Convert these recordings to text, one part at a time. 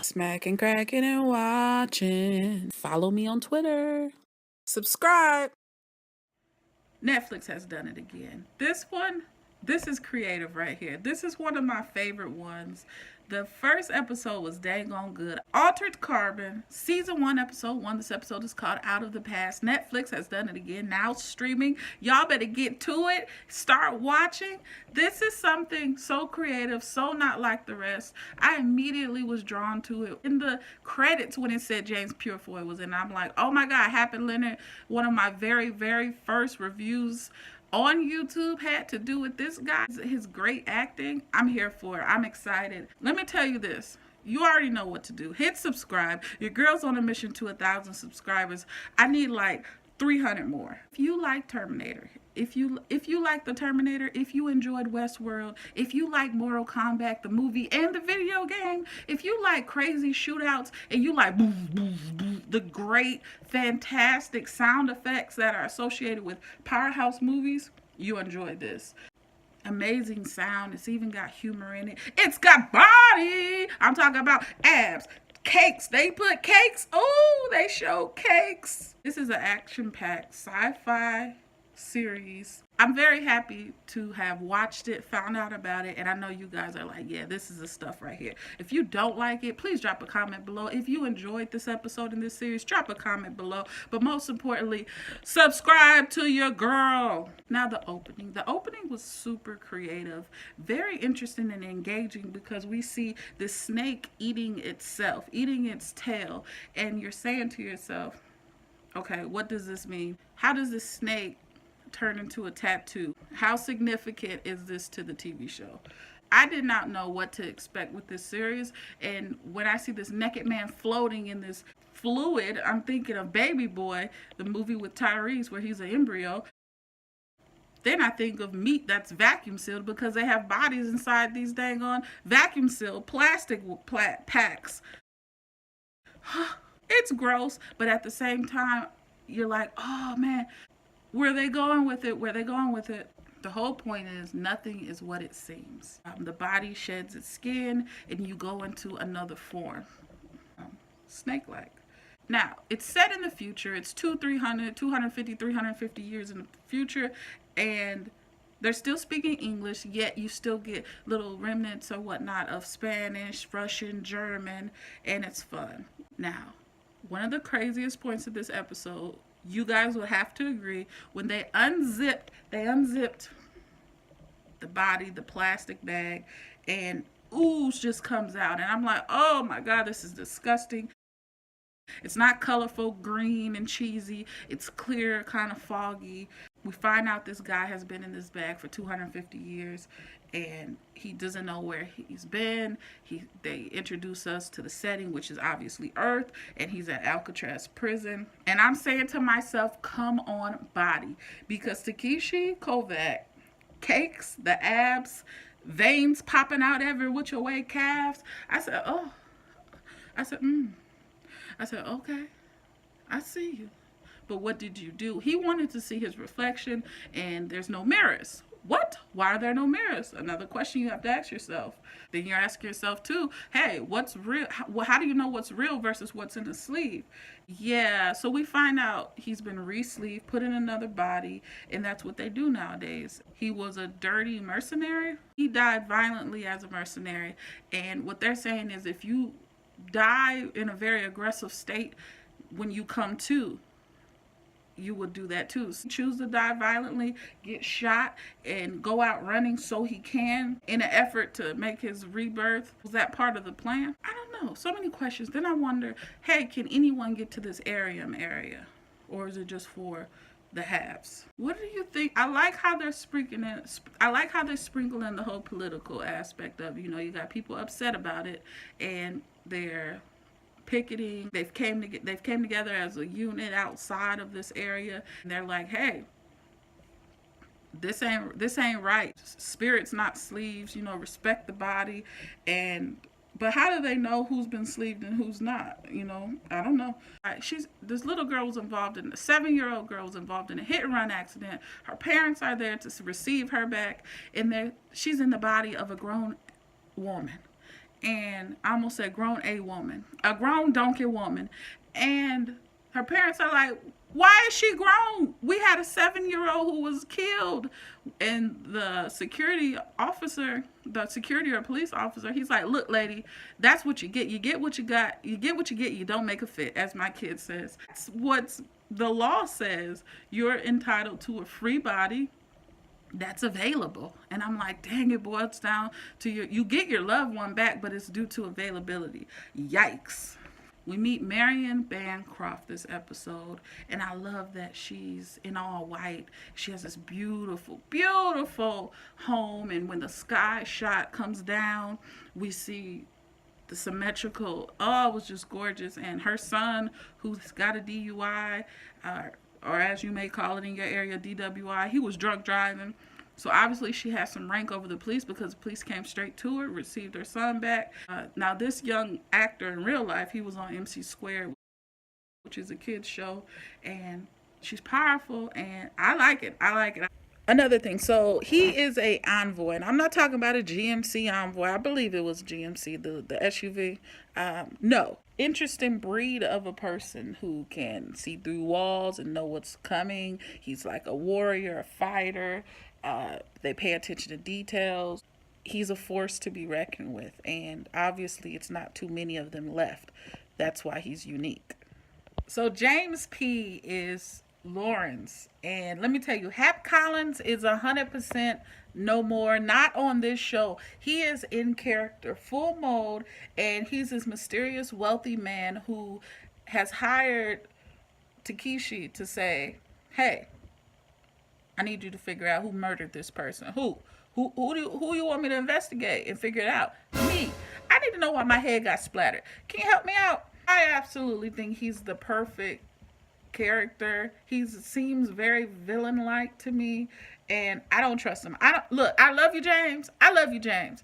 Smacking, cracking, and watching. Follow me on Twitter. Subscribe. Netflix has done it again. This is creative right here. This is one of my favorite ones. The first episode was dang on good. Altered Carbon, season 1, episode 1. This episode is called Out of the Past. Netflix has done it again. Now streaming. Y'all better get to it. Start watching. This is something so creative, so not like the rest. I immediately was drawn to it. In the credits when it said James Purefoy was in, I'm like, oh my God, Happy Leonard, one of my very, very first reviews on YouTube had to do with this guy. His great acting. I'm here for it. I'm excited. Let me tell you this. You already know what to do. Hit subscribe. Your girl's on a mission to 1,000 subscribers. I need like 300 more. If you like Terminator, if you like the Terminator, if you enjoyed Westworld, if you like Mortal Kombat, the movie and the video game, if you like crazy shootouts and you like the great, fantastic sound effects that are associated with powerhouse movies, you enjoyed this. Amazing sound. It's even got humor in it. It's got body. I'm talking about abs. Cakes. They put cakes. Oh, they show cakes. This is an action-packed sci-fi series. I'm very happy to have watched it, found out about it, and I know you guys are like, yeah, this is the stuff right here. If you don't like it, please drop a comment below. If you enjoyed this episode in this series, drop a comment below. But most importantly, subscribe to your girl. Now the opening. The opening was super creative, very interesting and engaging because we see this snake eating itself, eating its tail, and you're saying to yourself, okay, what does this mean? How does this snake turn into a tattoo? How significant is this to the TV show? I did not know what to expect with this series, and when I see this naked man floating in this fluid, I'm thinking of Baby Boy, the movie with Tyrese where he's an embryo. Then I think of meat that's vacuum sealed because they have bodies inside these dang on vacuum sealed plastic packs. It's gross, but at the same time, you're like, oh man, where are they going with it? Where are they going with it? The whole point is nothing is what it seems. The body sheds its skin and you go into another form. Snake-like. Now, it's set in the future. It's 250 years in the future, and they're still speaking English, yet you still get little remnants or whatnot of Spanish, Russian, German, and it's fun. Now, one of the craziest points of this episode, you guys will have to agree, when they unzipped the body, the plastic bag, and ooze just comes out. And I'm like, oh my God, this is disgusting. It's not colorful, green, and cheesy. It's clear, kind of foggy. We find out this guy has been in this bag for 250 years, and he doesn't know where he's been. They introduce us to the setting, which is obviously Earth, and he's at Alcatraz prison. And I'm saying to myself, come on, body. Because Takeshi Kovac, cakes, the abs, veins popping out every which way, calves. I said, oh. I said, okay, I see you. But what did you do? He wanted to see his reflection, and there's no mirrors. What? Why are there no mirrors? Another question you have to ask yourself. Then you're asking yourself too, hey, what's real? How do you know what's real versus what's in the sleeve? Yeah, so we find out he's been re-sleeved, put in another body, and that's what they do nowadays. He was a dirty mercenary. He died violently as a mercenary, and what they're saying is if you die in a very aggressive state, when you come to, you would do that too. Choose to die violently, get shot, and go out running so he can in an effort to make his rebirth. Was that part of the plan? I don't know. So many questions. Then I wonder, hey, can anyone get to this area? Or is it just for the haves? What do you think? I like how they're sprinkling in the whole political aspect of, you got people upset about it, and they're picketing. They've came together as a unit outside of this area, and they're like, hey, this ain't right. Spirits, not sleeves. Respect the body. But how do they know who's been sleeved and who's not? I don't know. This little girl was involved in a 7-year-old girl was involved in a hit and run accident. Her parents are there to receive her back, and she's in the body of a grown woman. and I almost said grown a woman, a grown donkey woman, and her parents are like, why is she grown? We had a 7-year-old who was killed. And the security officer, the security or police officer, he's like, look, lady, that's what you get. You get what you got. You get what you get. You don't make a fit, as my kid says. That's what the law says. You're entitled to a free body that's available. And I'm like, dang, it boils down to you get your loved one back, but it's due to availability. Yikes. We meet Marion Bancroft this episode, and I love that she's in all white. She has this beautiful, beautiful home, and when the sky shot comes down, we see the symmetrical, oh, it was just gorgeous. And her son, who's got a DUI, or as you may call it in your area, DWI, he was drunk driving. So obviously she has some rank over the police because the police came straight to her, received her son back. Now this young actor in real life, he was on MC Squared, which is a kids show, and she's powerful, and I like it. I like it. Another thing, so he is a envoy, and I'm not talking about a GMC envoy. I believe it was GMC, the SUV. No, interesting breed of a person who can see through walls and know what's coming. He's like a warrior, a fighter. They pay attention to details. He's a force to be reckoned with, and obviously it's not too many of them left. That's why he's unique. So James P. is Lawrence, and let me tell you, Hap Collins is 100% no more, not on this show. He is in character, full mode, and he's this mysterious wealthy man who has hired Takeshi to say, hey, I need you to figure out who murdered this person. Who you want me to investigate and figure it out? Me. I need to know why my head got splattered. Can you help me out? I absolutely think he's the perfect character. He seems very villain-like to me, and I don't trust him. I love you, James. I love you, James.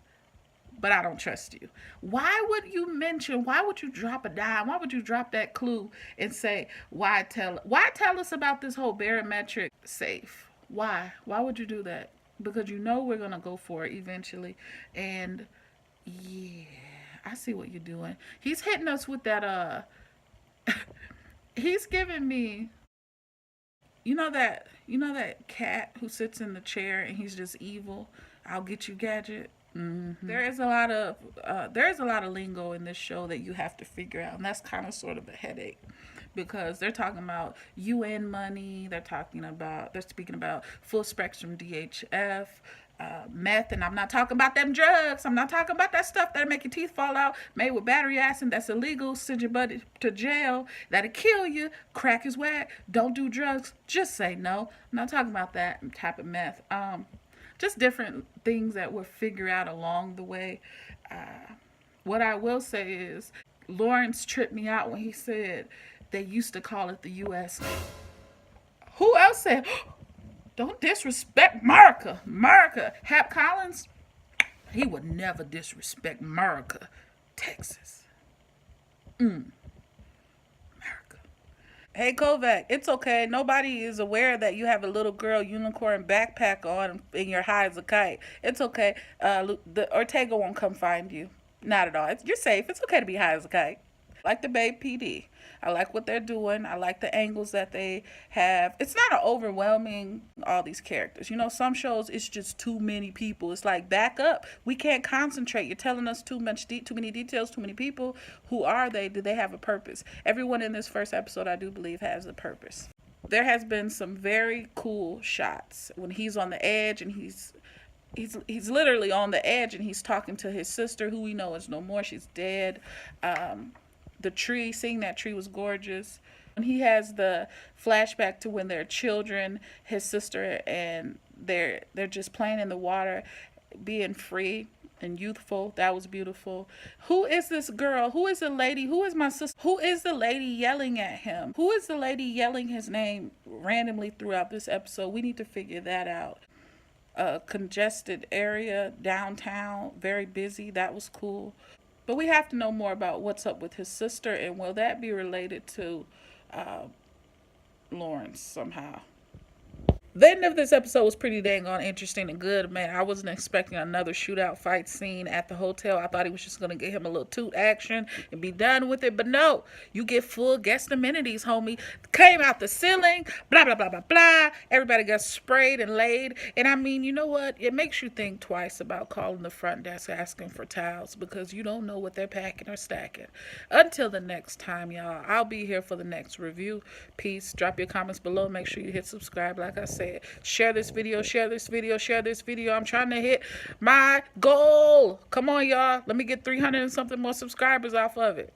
But I don't trust you. Why would you drop a dime? Why would you drop that clue and say, why tell us about this whole barometric safe? Why? Why would you do that? Because you know we're going to go for it eventually. And yeah, I see what you're doing. He's hitting us with that, he's giving me, you know that cat who sits in the chair and he's just evil? I'll get you, Gadget. Mm-hmm. There's a lot of lingo in this show that you have to figure out, and that's kind of sort of a headache, because they're talking about UN money, they're speaking about full spectrum DHF, meth, and I'm not talking about them drugs. I'm not talking about that stuff that'll make your teeth fall out, made with battery acid, that's illegal, send your buddy to jail, that'll kill you. Crack is whack. Don't do drugs. Just say no. I'm not talking about that type of meth. Just different things that we'll figure out along the way. What I will say is, Lawrence tripped me out when he said they used to call it the U.S. Who else said, don't disrespect America? Hap Collins, he would never disrespect America. Texas. America. Hey, Kovac, it's okay. Nobody is aware that you have a little girl unicorn backpack on and you're high as a kite. It's okay. The Ortega won't come find you. Not at all. You're safe. It's okay to be high as a kite. I like the Babe PD. I like what they're doing. I like the angles that they have. It's not an overwhelming, all these characters. You know, some shows, it's just too many people. It's like, back up. We can't concentrate. You're telling us too many details, too many people. Who are they? Do they have a purpose? Everyone in this first episode, I do believe, has a purpose. There has been some very cool shots when he's on the edge and he's literally on the edge and he's talking to his sister, who we know is no more. She's dead. The tree, seeing that tree was gorgeous. And he has the flashback to when they're children, his sister, and they're just playing in the water, being free and youthful. That was beautiful. Who is this girl? Who is the lady? Who is my sister? Who is the lady yelling at him? Who is the lady yelling his name randomly throughout this episode? We need to figure that out. A congested area, downtown, very busy. That was cool. But we have to know more about what's up with his sister, and will that be related to Lawrence somehow? The end of this episode was pretty dang on interesting and good, man. I wasn't expecting another shootout fight scene at the hotel. I thought he was just gonna get him a little toot action and be done with it. But no, you get full guest amenities, homie. Came out the ceiling, blah blah blah blah blah. Everybody got sprayed and laid. And I mean, you know what? It makes you think twice about calling the front desk asking for towels because you don't know what they're packing or stacking. Until the next time, y'all, I'll be here for the next review. Peace. Drop your comments below. Make sure you hit subscribe. Like I said, share this video, share this video, share this video. I'm trying to hit my goal. Come on, y'all. Let me get 300 and something more subscribers off of it.